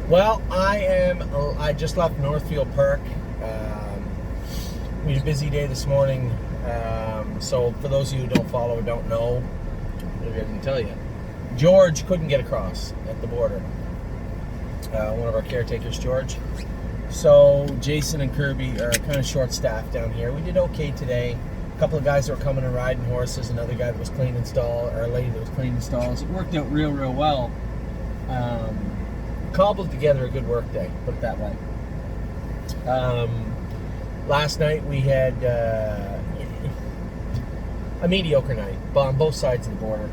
Well, I just left Northfield Park. We had a busy day this morning. So for those of you who don't follow or don't know, maybe I didn't tell you, George couldn't get across at the border. One of our caretakers, George. So Jason and Kirby are kind of short-staffed down here. We did okay today. A couple of guys that were coming and riding horses. Another guy that was cleaning stalls, or a lady that was cleaning stalls. It worked out real well. Cobbled together a good work day, put it that way. Last night we had a mediocre night, but on both sides of the border.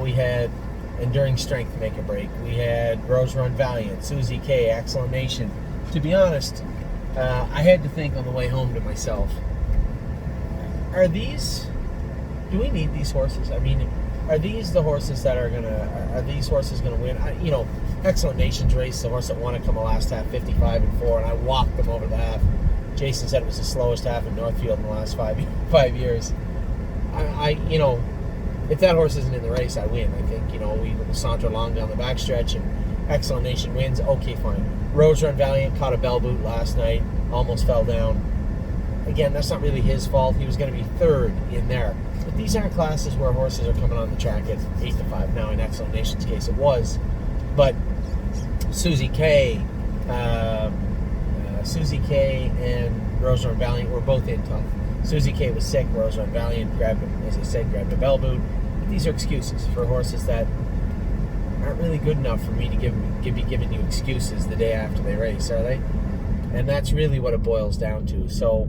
We had Enduring Strength make a break. We had Rose Run Valiant, Susie K, Excellent Nation. To be honest, I had to think on the way home to myself, do we need these horses? I mean, are these the horses that are these horses gonna win? Excellent Nation's race, the horse that won it come the last half, 55-4, and I walked them over the half. Jason said it was the slowest half in Northfield in the last five years. If that horse isn't in the race, I win. I think, we saunter along down the backstretch and Excellent Nation wins. Okay, fine. Rose Run Valiant caught a bell boot last night, almost fell down. Again, that's not really his fault. He was going to be third in there. But these aren't classes where horses are coming on the track at 8-5. Now, in Excellent Nation's case, it was. But Susie K and Rose Run Valiant were both in tough. Susie K was sick. Rose Run Valiant grabbed a bell boot. But these are excuses for horses that aren't really good enough for me to be giving you excuses the day after they race, are they? And that's really what it boils down to. So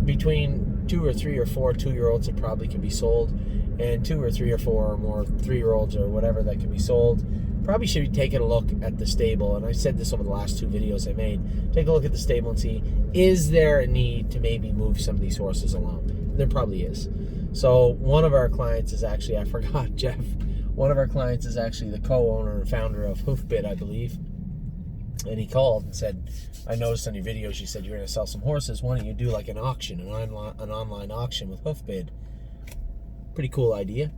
between 2 or 3 or 4 2-year-olds that probably can be sold, and 2 or 3 or 4 or more 3-year-olds or whatever that can be sold, probably should be taking a look at the stable. And I said this over the last 2 videos I made. Take a look at the stable and see, is there a need to maybe move some of these horses along? There probably is. So one of our clients is actually, I forgot, Jeff. One of our clients is actually the co-owner and founder of Hoofbid, I believe. And he called and said, I noticed on your videos you said you're going to sell some horses. Why don't you do like an auction, an online auction with Hoofbid? Pretty cool idea.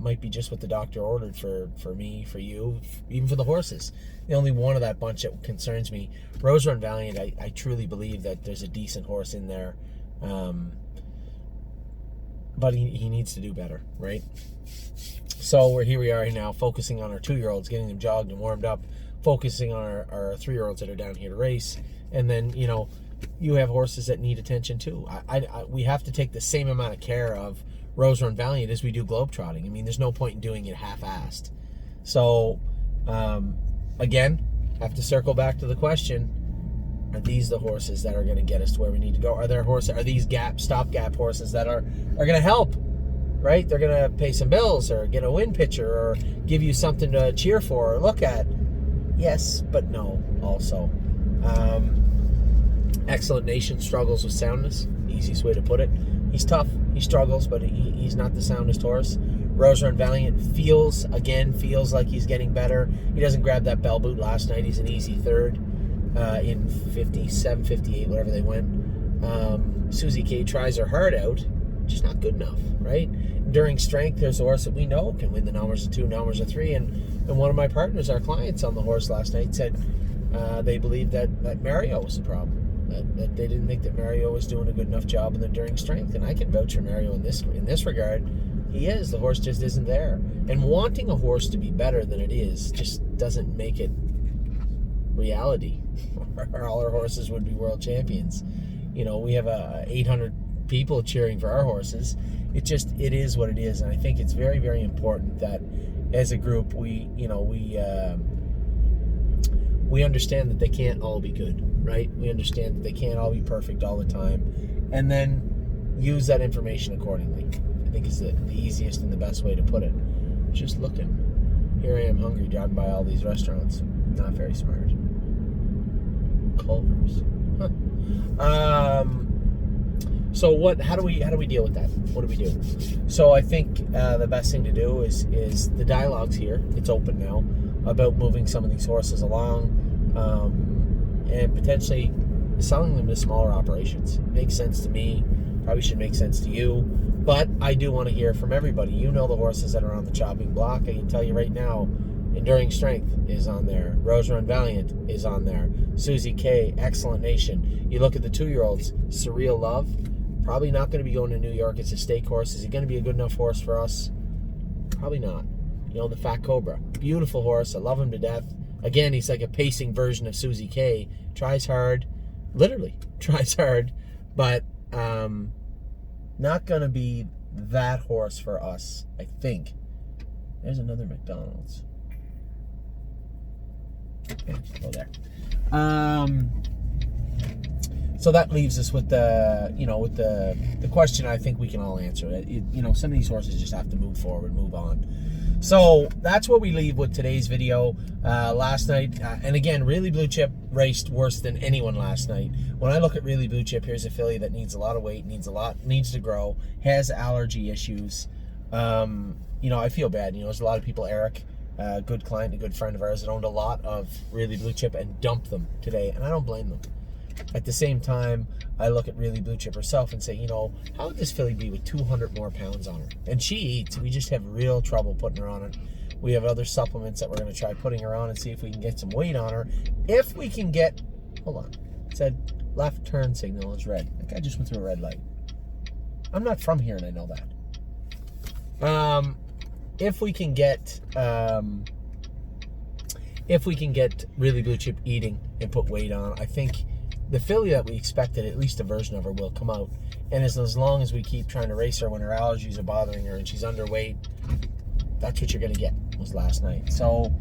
Might be just what the doctor ordered for me, for you, even for the horses. The only one of that bunch that concerns me, Rose Run Valiant, I truly believe that there's a decent horse in there. But he needs to do better, right? So here we are now, focusing on our 2-year-olds, getting them jogged and warmed up, focusing on our 3-year-olds that are down here to race. And then, you have horses that need attention too. We have to take the same amount of care of Rose Run Valiant as we do globetrotting. I mean, there's no point in doing it half-assed. So, again, have to circle back to the question, are these the horses that are going to get us to where we need to go? Are these stopgap horses that are going to help, right? They're going to pay some bills or get a win picture or give you something to cheer for or look at. Yes, but no, also. Excellent Nation struggles with soundness. Easiest way to put it. He's tough. He struggles, but he's not the soundest horse. Rose Run Valiant feels like he's getting better. He doesn't grab that bell boot last night. He's an easy third in 57, 58, whatever they went. Susie K tries her heart out, just not good enough, right? Enduring Strength, there's a horse that we know can win the numbers of 2, numbers of 3, and one of my partners, our clients on the horse last night, said they believed that Mario was the problem. That they didn't think that Mario was doing a good enough job in the Enduring Strength, and I can vouch for Mario in this regard. He is. The horse just isn't there. And wanting a horse to be better than it is just doesn't make it reality. All our horses would be world champions. We have 800 people cheering for our horses. It is what it is, and I think it's very, very important that as a group we understand that they can't all be good, right? We understand that they can't all be perfect all the time, and then use that information accordingly. I think is the easiest and the best way to put it. Just looking. Here I am hungry, driving by all these restaurants. Not very smart. Culvers. Huh. So how do we deal with that? What do we do? So I think the best thing to do is the dialogue's here. It's open now about moving some of these horses along and potentially selling them to smaller operations. Makes sense to me. Probably should make sense to you. But I do want to hear from everybody. The horses that are on the chopping block. I can tell you right now, Enduring Strength is on there. Rose Run Valiant is on there. Susie K, Excellent Nation. You look at the 2-year-olds, Surreal Love, probably not going to be going to New York. It's a stake horse. Is he going to be a good enough horse for us? Probably not. You know, the Fat Cobra. Beautiful horse. I love him to death. Again, he's like a pacing version of Susie K. Tries hard. Literally tries hard. But not going to be that horse for us, I think. There's another McDonald's. Okay, go there. So that leaves us with the question I think we can all answer. Some of these horses just have to move forward, move on. So that's what we leave with today's video. Last night, and again, Really Blue Chip raced worse than anyone last night. When I look at Really Blue Chip, here's a filly that needs a lot of weight, needs to grow, has allergy issues. I feel bad. There's a lot of people, Eric, a good client, a good friend of ours, that owned a lot of Really Blue Chip and dumped them today, and I don't blame them. At the same time, I look at Really Blue Chip herself and say, how would this filly be with 200 more pounds on her? And she eats. We just have real trouble putting her on it. We have other supplements that we're going to try putting her on and see if we can get some weight on her. If we can get, hold on, it said left turn signal is red. That guy just went through a red light. I'm not from here and I know that. If we can get Really Blue Chip eating and put weight on, I think the filly that we expected, at least a version of her, will come out. And as long as we keep trying to race her when her allergies are bothering her and she's underweight, that's what you're going to get, was last night. So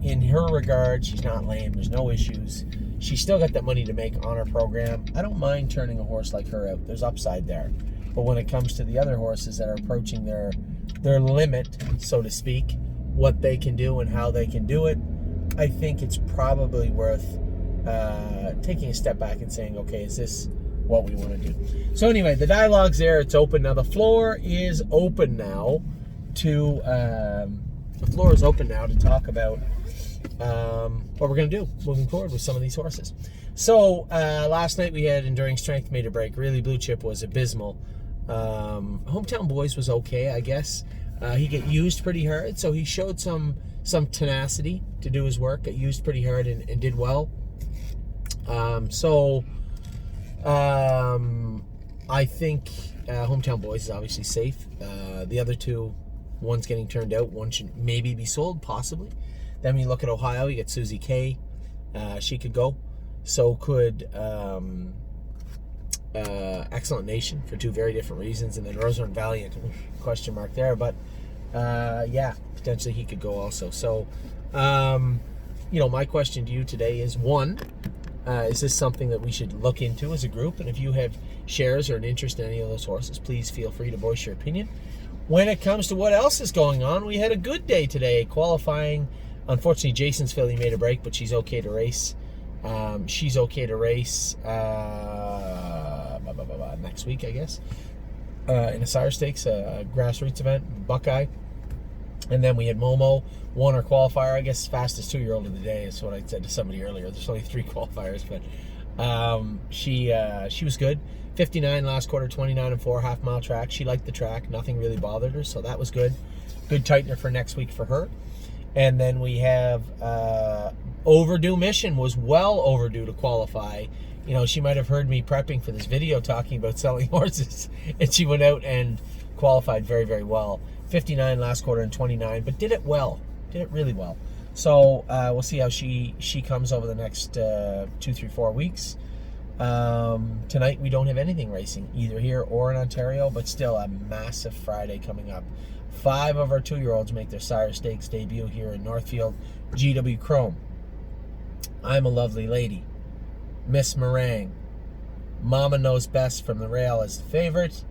in her regard, she's not lame. There's no issues. She's still got that money to make on her program. I don't mind turning a horse like her out. There's upside there. But when it comes to the other horses that are approaching their limit, so to speak, what they can do and how they can do it, I think it's probably worth taking a step back and saying, okay, is this what we want to do? So anyway, the dialogue's there. It's open now. The floor is open now to talk about what we're going to do moving forward with some of these horses. So last night we had Enduring Strength made a break. Really Blue Chip was abysmal. Hometown Boys was okay, I guess. He got used pretty hard, so he showed some tenacity to do his work. Got used pretty hard and did well. I think Hometown Boys is obviously safe. The other two, one's getting turned out. One should maybe be sold, possibly. Then when you look at Ohio, you get Susie K. She could go. So could Excellent Nation, for two very different reasons. And then Rose Run Valiant, question mark there. But yeah, potentially he could go also. So, my question to you today is, one, is this something that we should look into as a group? And if you have shares or an interest in any of those horses, please feel free to voice your opinion. When it comes to what else is going on, we had a good day today qualifying. Unfortunately, Jason's filly made a break, but she's okay to race. She's okay to race next week, I guess, in a Sire Stakes, a grassroots event, Buckeye. And then we had Momo, won her qualifier, I guess, fastest 2-year-old of the day is what I said to somebody earlier. There's only 3 qualifiers, but she was good. 59 last quarter, 29 and 4, half-mile track. She liked the track. Nothing really bothered her, so that was good. Good tightener for next week for her. And then we have Overdue Mission was well overdue to qualify. She might have heard me prepping for this video talking about selling horses, and she went out and qualified very, very well. 59 last quarter and 29, but did it well. Did it really well. So we'll see how she comes over the next 2, 3, 4 weeks. Tonight we don't have anything racing, either here or in Ontario, but still a massive Friday coming up. 5 of our 2-year-olds make their Sire Stakes debut here in Northfield, GW Chrome. I'm a Lovely Lady, Miss Meringue, Mama Knows Best from the rail as the favorite,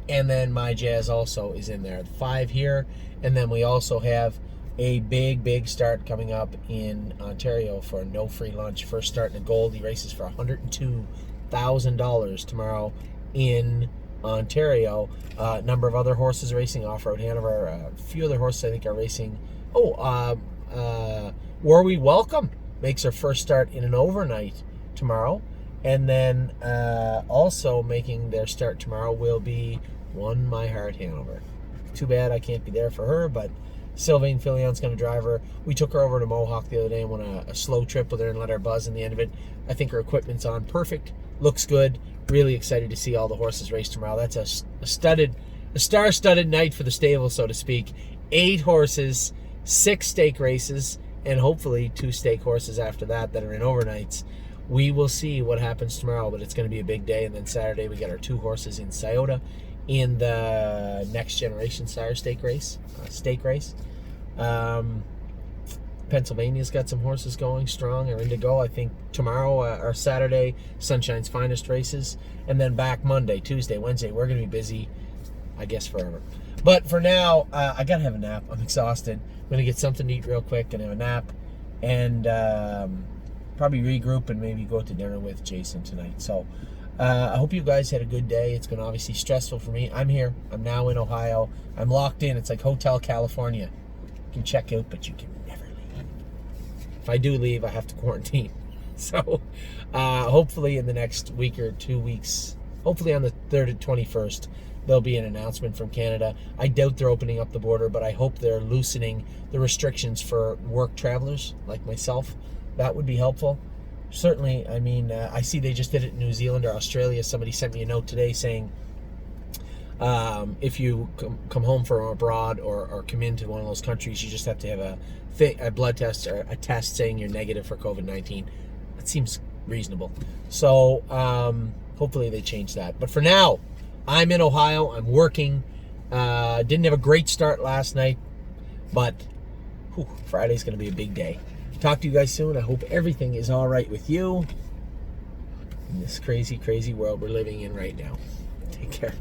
and then My Jazz also is in there. 5 here, and then we also have a big start coming up in Ontario for a no free lunch. First start in a Gold. He races for $102,000 tomorrow in Ontario. A number of other horses racing Off-Road Hanover. A few other horses I think are racing. Were We Welcome makes her first start in an overnight tomorrow. And then also making their start tomorrow will be One My Heart Hanover. Too bad I can't be there for her, but Sylvain Fillion's going to drive her. We took her over to Mohawk the other day and went a slow trip with her and let her buzz in the end of it. I think her equipment's on perfect. Looks good. Really excited to see all the horses race tomorrow. That's a star-studded night for the stable, so to speak. 8 horses, 6 stake races, and hopefully 2 stake horses after that are in overnights. We will see what happens tomorrow, but it's going to be a big day. And then Saturday we got our 2 horses in Scioto in the Next Generation Sire stake race. Pennsylvania's got some horses going strong or in to go. I think tomorrow or Saturday, Sunshine's Finest races. And then back Monday, Tuesday, Wednesday. We're going to be busy, I guess, forever. But for now, I got to have a nap. I'm exhausted. I'm going to get something to eat real quick and have a nap. And probably regroup and maybe go to dinner with Jason tonight. So I hope you guys had a good day. It's been obviously stressful for me. I'm here. I'm now in Ohio. I'm locked in. It's like Hotel California. You can check out, but you can never leave. If I do leave, I have to quarantine. So hopefully in the next week or 2 weeks, hopefully on the 3rd and 21st, there'll be an announcement from Canada. I doubt they're opening up the border, but I hope they're loosening the restrictions for work travelers like myself. That would be helpful. Certainly, I mean, I see they just did it in New Zealand or Australia. Somebody sent me a note today saying if you come home from abroad or come into one of those countries, you just have to have a blood test or a test saying you're negative for COVID-19. That seems reasonable. So hopefully they change that. But for now, I'm in Ohio. I'm working. Didn't have a great start last night, but Friday's going to be a big day. Talk to you guys soon. I hope everything is all right with you in this crazy, crazy world we're living in right now. Take care.